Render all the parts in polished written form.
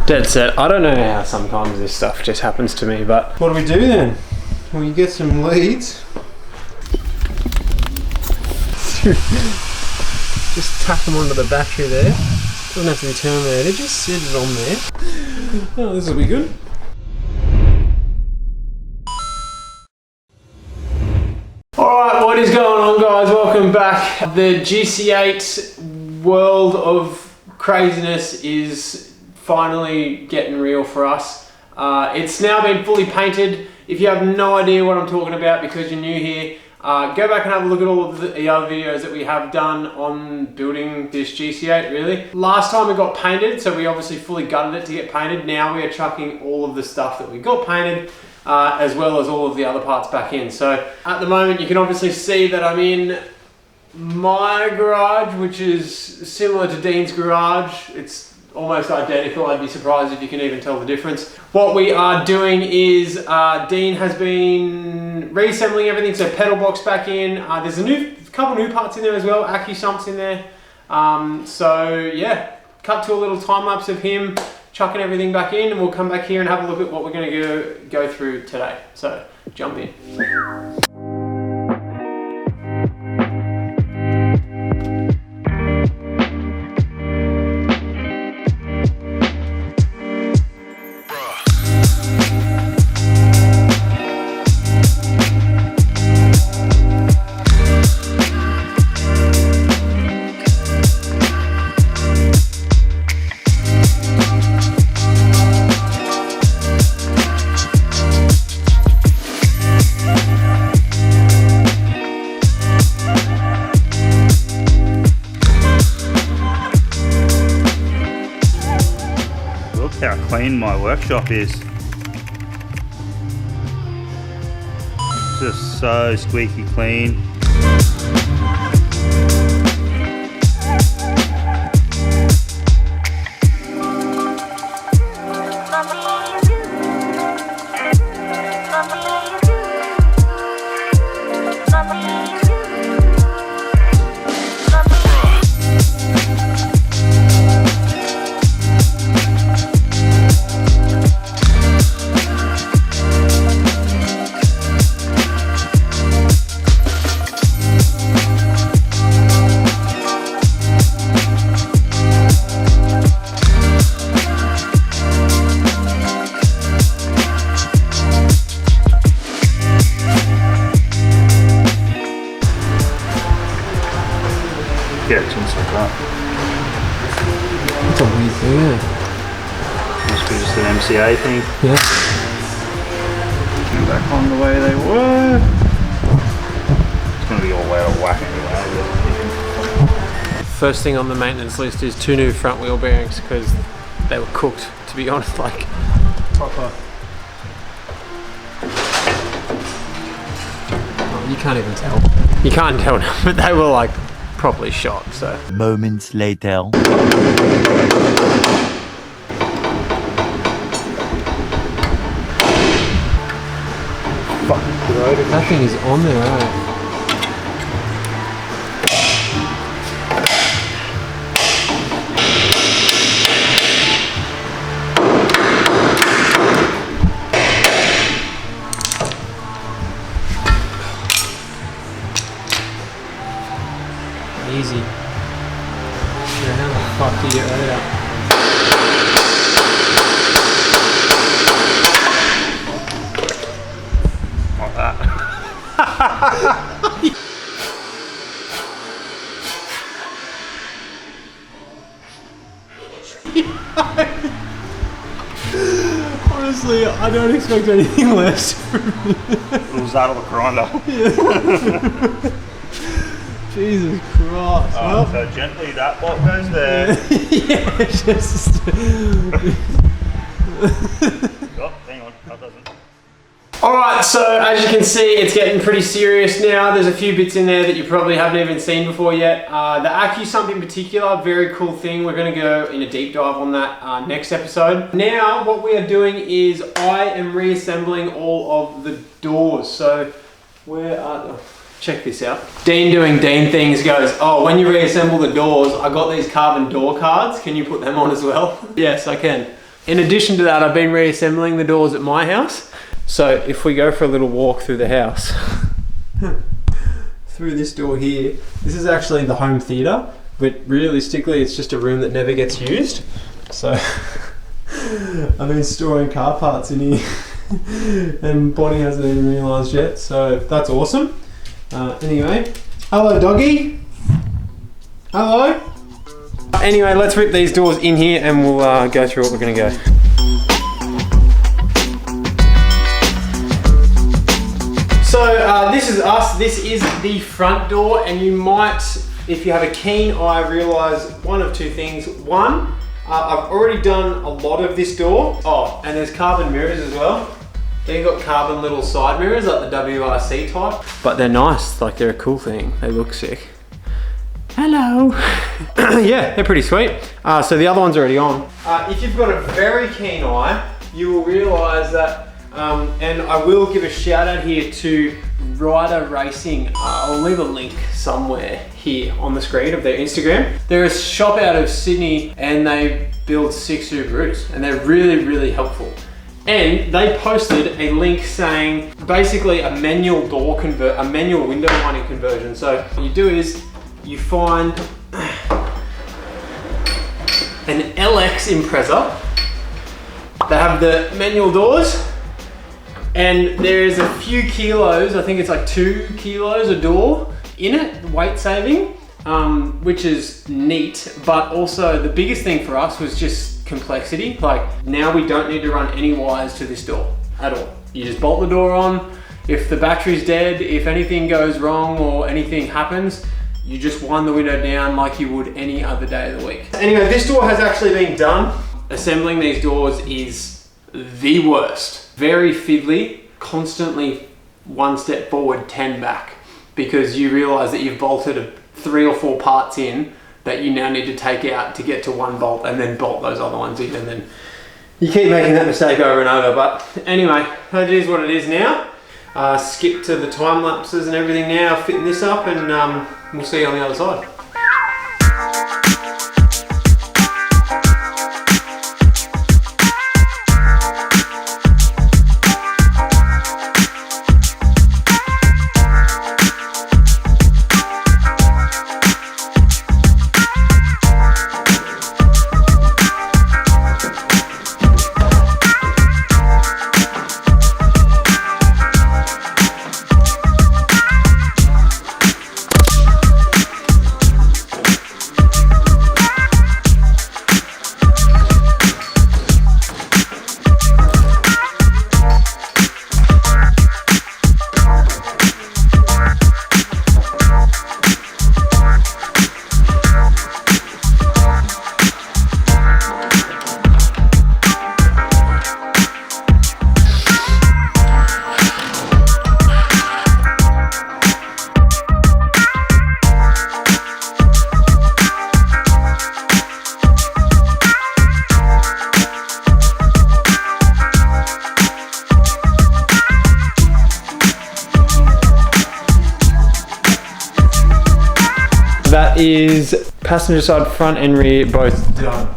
Dead set. I don't know how sometimes this stuff just happens to me, but what do we do then? Well, you get some leads. Just tack them onto the battery there. Doesn't have to be terminated, just sit it on there. Oh, this will be good. Alright, what is going on, guys? Welcome back. The GC8 world of craziness is finally getting real for us. It's now been fully painted. If you have no idea what I'm talking about because you're new here, go back and have a look at all of the other videos that we have done on building this GC8, really. Last time it got painted, so we obviously fully gutted it to get painted. Now we are chucking all of the stuff that we got painted, as well as all of the other parts back in. So at the moment you can obviously see that I'm in my garage, which is similar to Dean's garage. It's almost identical. I'd be surprised if you can even tell the difference. What we are doing is Dean has been reassembling everything, so pedal box back in. There's a couple new parts in there as well. Accu sumps in there. So yeah, cut to a little time lapse of him chucking everything back in, and we'll come back here and have a look at what we're going to go through today. So jump in. How clean my workshop is. Just so squeaky clean. Yeah, it's like that. It's a weird thing, isn't it? Must be just an MCA thing. Yeah. Get back on the way they were. It's going to be all out of whack anyway. First thing on the maintenance list is 2 new front wheel bearings because they were cooked, to be honest, like proper. Oh, you can't even tell. You can't tell now, but they were like properly shot, so. Moments later. Fucking corroded. That thing is on there, right? Easy. Yeah, how the fuck do you get that out? Like that. Honestly, I don't expect anything less. Little Zattle the grinder. Jesus Christ. Oh, so gently that bolt goes there. Yeah, just. Oh, hang on, that doesn't. Alright, so as you can see, it's getting pretty serious now. There's a few bits in there that you probably haven't even seen before yet. The Accu sump in particular, very cool thing. We're going to go in a deep dive on that next episode. Now, what we are doing is I am reassembling all of the doors. So, where are... Check this out. Dean doing Dean things goes, oh, when you reassemble the doors, I got these carbon door cards. Can you put them on as well? Yes, I can. In addition to that, I've been reassembling the doors at my house. So if we go for a little walk through the house, through this door here, this is actually the home theatre, but realistically it's just a room that never gets used. So I've been storing car parts in here and Bonnie hasn't even realised yet, so that's awesome. Anyway, hello doggy. Hello. Anyway, let's rip these doors in here and we'll go through what we're going to go. So this is us. This is the front door, and you might, if you have a keen eye, realise one of two things. One, I've already done a lot of this door. Oh, and there's carbon mirrors as well. Then you've got carbon little side mirrors like the WRC type. But they're nice, like they're a cool thing. They look sick. Hello. Yeah, they're pretty sweet. So the other one's already on. If you've got a very keen eye, you will realise that, and I will give a shout out here to Rider Racing. I'll leave a link somewhere here on the screen of their Instagram. They're a shop out of Sydney and they build sick Subarus and they're really, really helpful. And they posted a link saying basically a manual window winding conversion. So what you do is you find an LX Impreza. They have the manual doors and there's a few kilos, I think it's like 2 kilos a door in it, weight saving, which is neat. But also the biggest thing for us was just complexity. Like now we don't need to run any wires to this door at all. You just bolt the door on. If the battery's dead, if anything goes wrong or anything happens, you just wind the window down like you would any other day of the week. Anyway, this door has actually been done. Assembling these doors is the worst. Very fiddly, constantly 1 step forward, 10 back, because you realize that you've bolted 3 or 4 parts in that you now need to take out to get to 1 bolt and then bolt those other ones in, and then you keep making that mistake over and over. But anyway, that is what it is now. Skip to the time lapses and everything now, fitting this up, and we'll see you on the other side. That is passenger side, front and rear both done.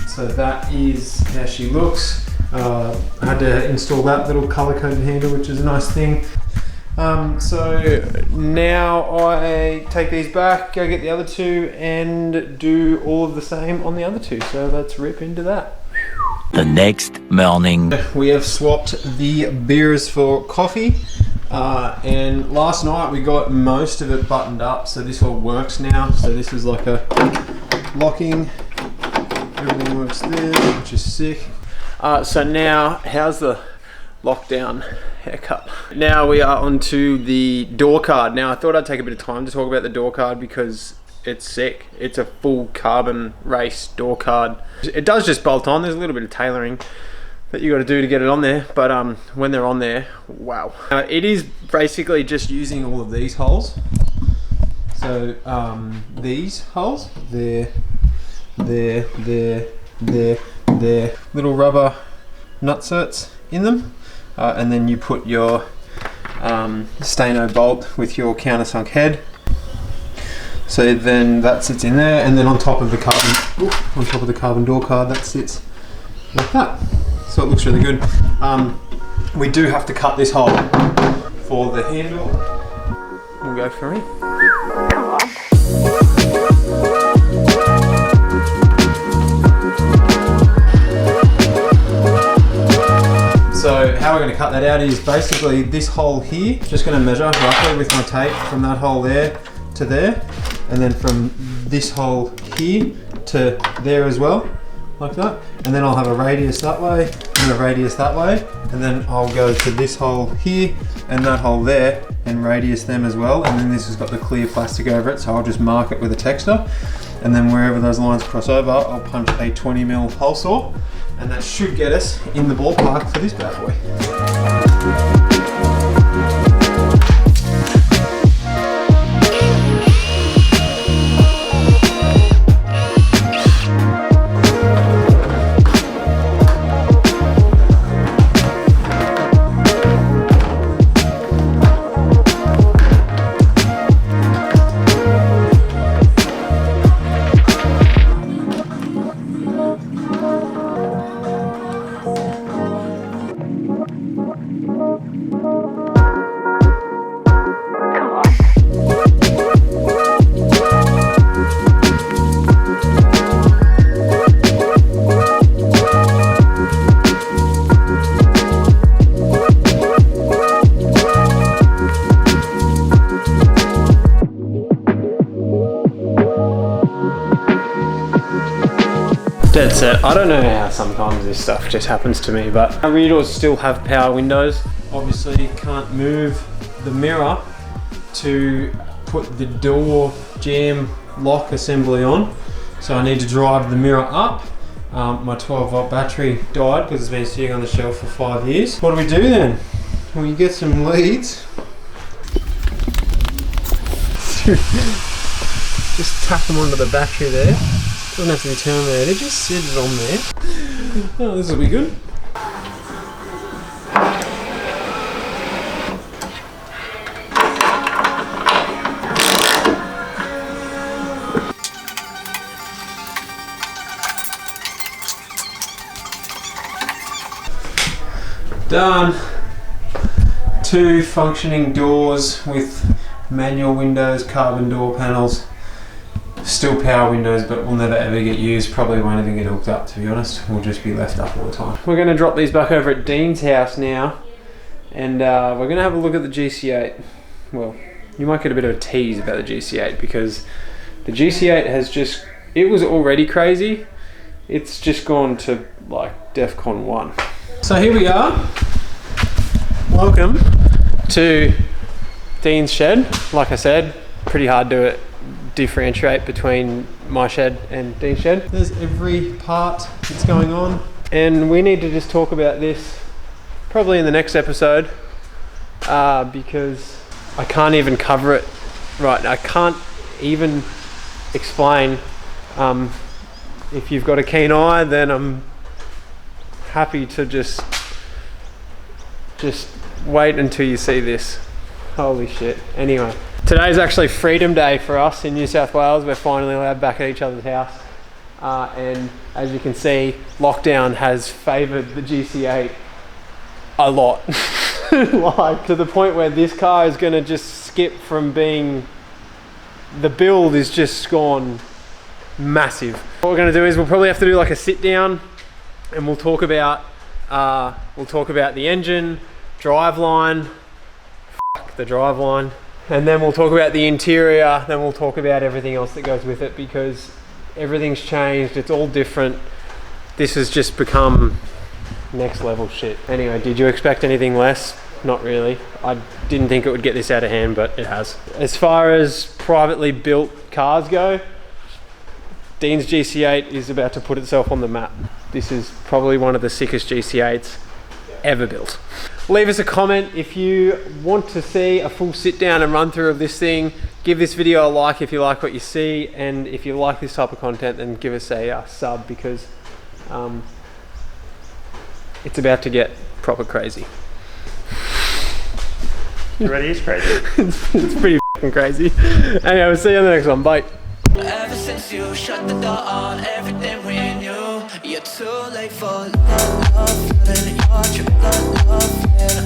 So that is how she looks. I had to install that little color coded handle, which is a nice thing. So now I take these back, go get the other 2 and do all of the same on the other 2. So let's rip into that. The next morning. We have swapped the beers for coffee. And last night we got most of it buttoned up, so this all works now. So this is like a locking, everything works there, which is sick. So now, how's the lockdown haircut? Now we are onto the door card. Now I thought I'd take a bit of time to talk about the door card because it's sick. It's a full carbon race door card. It does just bolt on. There's a little bit of tailoring that you got to do to get it on there, but when they're on there, wow. It is basically just using all of these holes. So these holes, they're little rubber nutserts in them, and then you put your Stano bolt with your countersunk head. So then that sits in there, and then on top of the carbon door card that sits like that. So it looks really good. We do have to cut this hole for the handle. We'll go for it. So how we're going to cut that out is basically this hole here, just going to measure roughly with my tape from that hole there to there, and then from this hole here to there as well, like that. And then I'll have a radius that way and a radius that way, and then I'll go to this hole here and that hole there and radius them as well. And then this has got the clear plastic over it, so I'll just mark it with a texture. And then wherever those lines cross over, I'll punch a 20mm hole saw. And that should get us in the ballpark for this bad boy. Dead set. I don't know how sometimes this stuff just happens to me, but our rear doors still have power windows. Obviously can't move the mirror to put the door jamb lock assembly on, so I need to drive the mirror up. My 12-volt battery died because it's been sitting on the shelf for 5 years. What do we do then? We get some leads. Just tap them onto the battery there. Doesn't have to be terminated, just sit it on there. Oh, this will be good. Done. 2 functioning doors with manual windows, carbon door panels. Still power windows, but will never ever get used. Probably won't even get hooked up, to be honest. We'll just be left up all the time. We're going to drop these back over at Dean's house now, and we're going to have a look at the GC8. Well, you might get a bit of a tease about the GC8 because the GC8 has just, it was already crazy. It's just gone to like DEFCON 1. So here we are. Welcome to Dean's shed. Like I said, pretty hard to differentiate between my shed and Dean's shed. There's every part that's going on, and we need to just talk about this probably in the next episode because I can't even cover it right now. I can't even explain. If you've got a keen eye, then I'm happy to just wait until you see this. Holy shit. Anyway, today's actually Freedom Day for us in New South Wales. We're finally allowed back at each other's house. And as you can see, lockdown has favoured the GC8 a lot. Like, to the point where this car is going to just skip from being, the build is just gone massive. What we're going to do is we'll probably have to do like a sit down, and we'll talk about the engine, driveline, the driveline, and then we'll talk about the interior, then we'll talk about everything else that goes with it, because everything's changed, it's all different. This has just become next level shit. Anyway, did you expect anything less? Not really. I didn't think it would get this out of hand, but it has. As far as privately built cars go, Dean's GC8 is about to put itself on the map. This is probably one of the sickest GC8s ever built. Leave us a comment if you want to see a full sit down and run through of this thing. Give this video a like if you like what you see, and if you like this type of content, then give us a sub, because it's about to get proper crazy. It already is crazy. It's pretty fucking crazy. Anyway, we'll see you on the next one. Bye. Ever since you shut the door on everything we knew, you Too late for love, feeling your true love,